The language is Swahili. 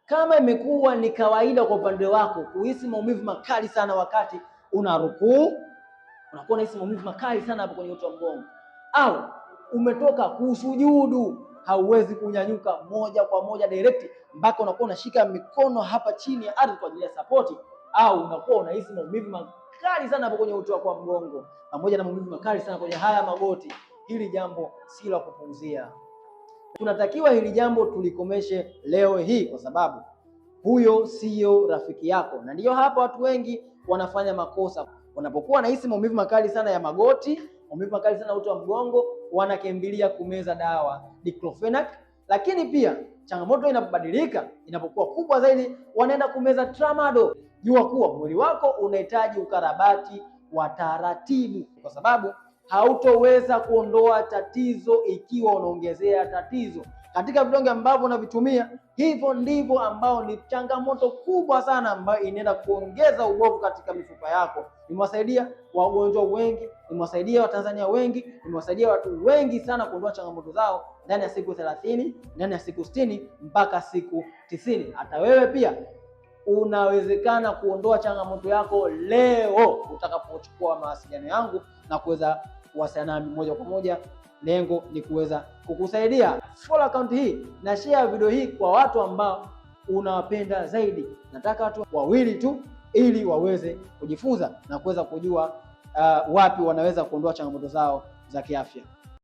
Kama imekuwa ni kawaida kwa upande wako kuhisi maumivu makali sana wakati una rukuu, unakuwa unahisi maumivu makali sana hapo kwenye uti wa mgongo, au umetoka kusujudu hauwezi kunyanyuka moja kwa moja direct mpaka unakuwa unashika mikono hapa chini ya ardhi kwa ajili ya support, au unakuwa unahisi maumivu makali sana hapo kwenye uti wa mgongo pamoja na maumivu makali sana kwenye haya magoti, hili jambo si la kupuuzia. Tunatakiwa hili jambo tulikomeshe leo hii, kwa sababu huyo sio rafiki yako. Na ndiyo hapa watu wengi wanafanya makosa. Wanapokuwa wanahisi maumivu makali sana ya magoti, maumivu makali sana uti wa mgongo, wanakimbilia kumeza dawa diclofenac. Lakini pia changamoto inapobadilika, inapokuwa kubwa zaidi, wanaenda kumeza tramadol. Jua kuwa mwili wako unahitaji ukarabati wa taratibu, kwa sababu hautoweza kuondoa tatizo ikiwa unaongezea tatizo. Katika vidonge ambavyo unavitumia, hivyo ndivyo ambao ni changamoto kubwa sana ambayo inaenda kuongeza ubovu katika mifupa yako. Nimewasaidia wagonjwa wengi, nimewasaidia Watanzania wengi, nimewasaidia watu wengi sana kuondoa changamoto zao ndani ya siku 30, ndani ya siku 60 mpaka siku 90. Hata wewe pia unawezekana kuondoa changamoto yako leo utakapochukua mawasiliano yangu na kuweza kuwasiliana nami moja kwa moja. Lengo ni kuweza kukusaidia. Follow account hii na share video hii kwa watu ambao unawapenda zaidi. Nataka watu wawili tu ili waweze kujifunza na kuweza kujua wapi wanaweza kuondoa changamoto zao za kiafya.